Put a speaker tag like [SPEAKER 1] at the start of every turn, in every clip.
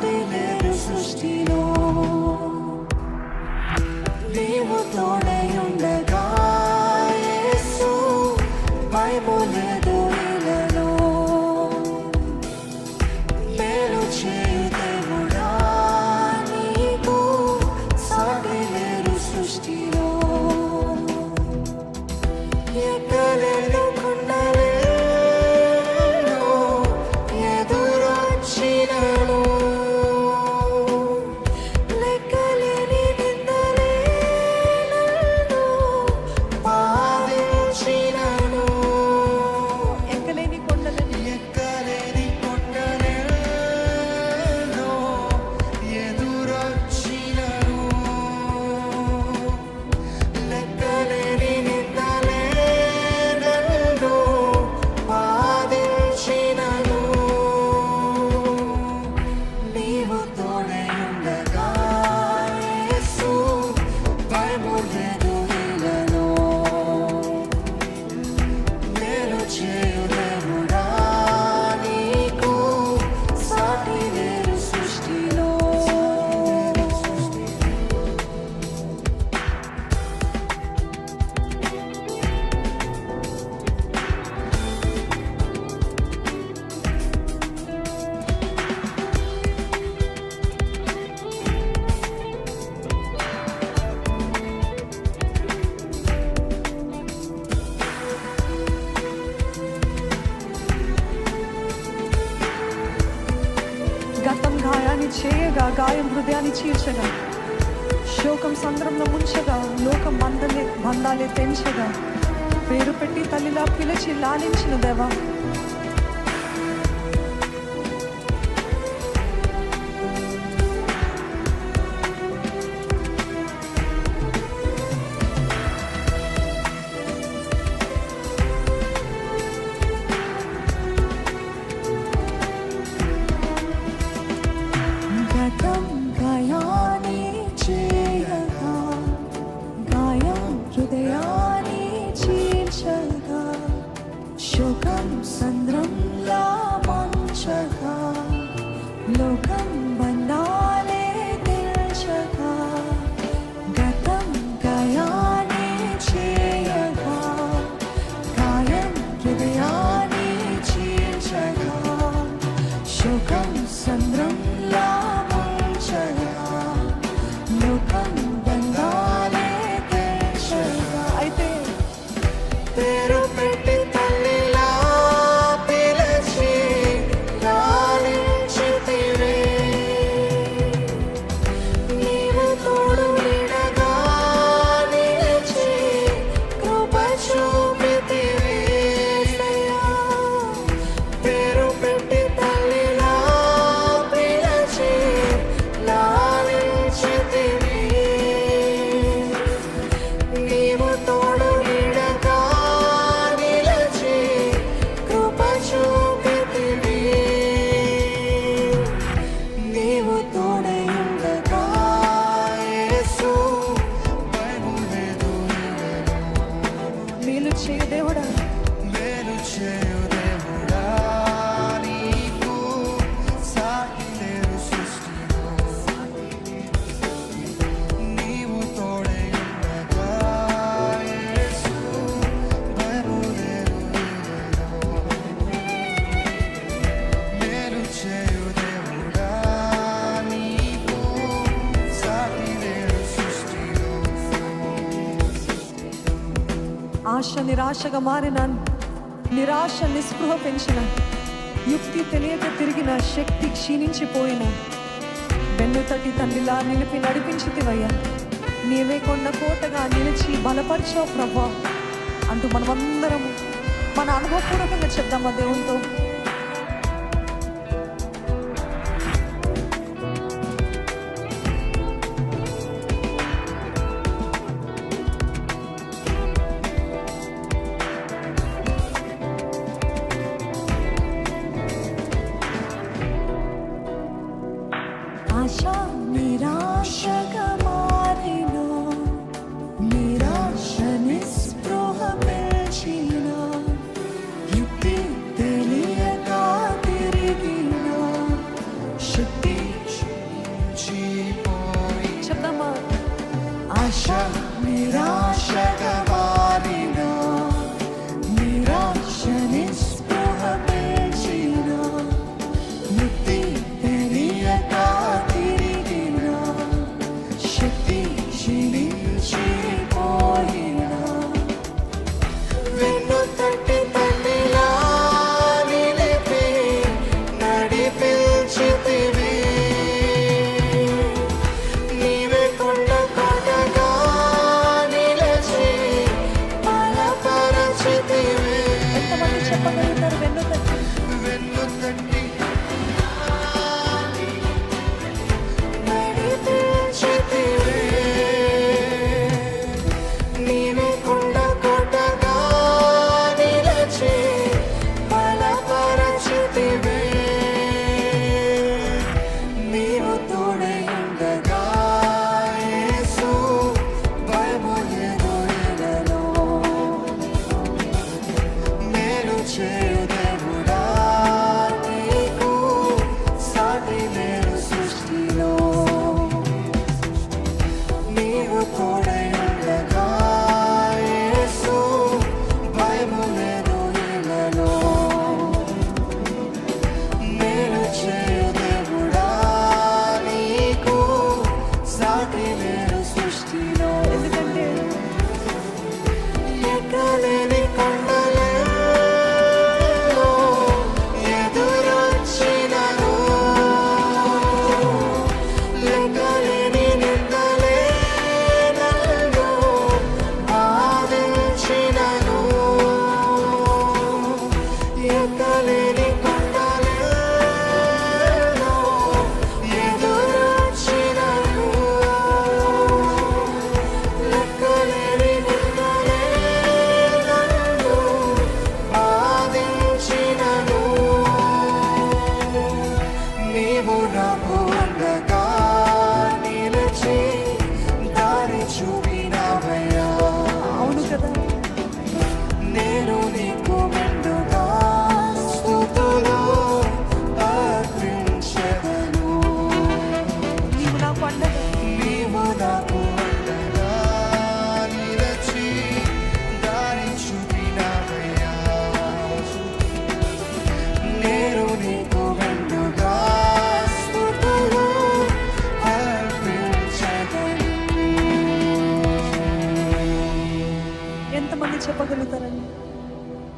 [SPEAKER 1] సాటి లేరు సృష్టిలో. నీవు తోడై ఉండగా యేసు భయము లేదు ఇలలో. మేలు చేయు దేవుడా నీకు సాటి లేరు సృష్టిలో. ఎక్కలేని కొండలేను ఎదురొచ్చినను, లెక్కలేని నిందలేను బాధించినను. ఎక్కలేని కొండలను ఎదురొచ్చినను, లెక్కలేని నీవు తోడై ఉండగా యేసు భయము లేదు ఇలలో. మేలు చేయు దేవుడా నీకు సాటి లేరు సృష్టిలో. గతం గాయాన్ని చేయగా, గాయం హృదయాన్ని చీల్చగా, శోకం సంద్రంలో ముంచగా, లోకం బంధాలే తెంచగా, పేరు పెట్టి తల్లిలా పిలిచి లాలించిన దేవా, గతం గాయాన్ని చేయగా, గాయం హృదయాన్ని చీల్చగా, శోకం సంద్రంలా ముంచగా, లోకం బంధాలే తెంచగా, గతం గాయాన్ని చేయగా, గాయం హృదయాన్ని చీల్చగా, శోకం సంద్రంలా ముంచగా, లోకం బంధాలే తెంచగా. అయితే పేరు పెట్టి తల్లిలా పిలిచి లాలించితివే. నీవు తోడు నీడగా నిలిచి కృప చూపితివే. పేరు పెట్టి తల్లిలా పిలిచి లాలించితివే. నీవు తోడు నీడగా నిలిచి కృప చూపితివే. నీవు తోడై ఉండగా యేసు భయము లేదు ఇలలో. మేలు చేయు దేవుడా, మేలు చేయు దేవుడా నీకు సాటి లేరు సృష్టిలో. నీవు తోడై ఉండగా యేసు భయము లేదు ఇలలో. మేలు చేయు దేవుడా నీకు సాటి లేరు సృష్టిలో. ఆశ నిరాశగా మారిన, నిరాశ నిస్పృహ పెంచిన, యుక్తి తెలియక తిరిగిన, శక్తి క్షీణించిపోయిన, వెన్ను తట్టి తండ్రిలా నిలిపి నడిపించితివయ్యా. నీవే కొన్న కోటగా నిలిచి బలపరిచావు ప్రభా అంటూ మనమందరము మన అనుభవపూర్వకంగా చెప్దామా దేవునితో. ఆశ నిరాశగా మారిన, నిరాశ నిస్పృహ పెంచిన, యుక్తి తెలియక తిరిగిన, శక్తి
[SPEAKER 2] నీవు నాకు అండగా నిలిచి దారి చూపినావయ్యా.
[SPEAKER 1] అవును కదా,
[SPEAKER 2] నేను నీకు మెండుగా స్తుతులు అర్పించెదను.
[SPEAKER 1] నీవు నాకు అండగా,
[SPEAKER 2] నీవు నాకు అండగా నిలిచి దారి చూపినావయ్యా. నేను నీకు మెండుగా స్తుతులు అర్పించెదను.
[SPEAKER 1] ఎంతమంది చెప్పగలుగుతారండి?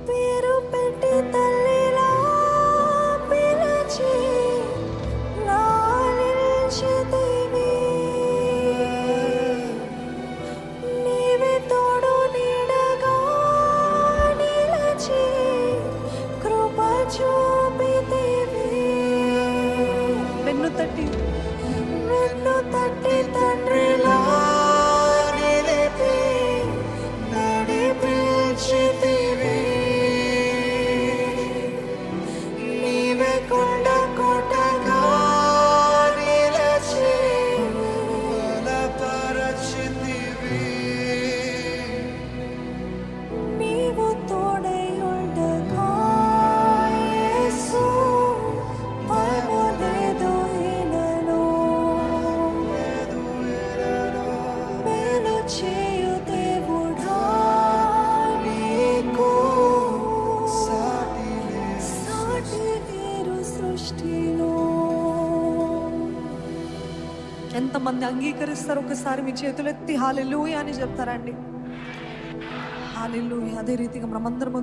[SPEAKER 1] పేరు పెట్టి తల్లిలా పిలిచి లాలించితివి. నీవే తోడు నీడగా నిలిచి కృప చూపితివి. వెన్ను తట్టి
[SPEAKER 2] తండ్రిలా నిలిపి నడిపించితివి. నీవే కొండ కోటగా నిలిచి బలపరచితివి.
[SPEAKER 1] నీవు తోడై ఉండగా యేసు భయములేదు ఇలను. మేలు చేయు దేవుడా నీకు
[SPEAKER 2] సాటి
[SPEAKER 1] సాటి లేరు సృష్టిలో. ఎంతమంది అంగీకరిస్తారు? ఒకసారి మీ చేతులెత్తి హల్లెలూయా అని చెప్తారండి. హల్లెలూయా. అదే రీతిగా మనమందరము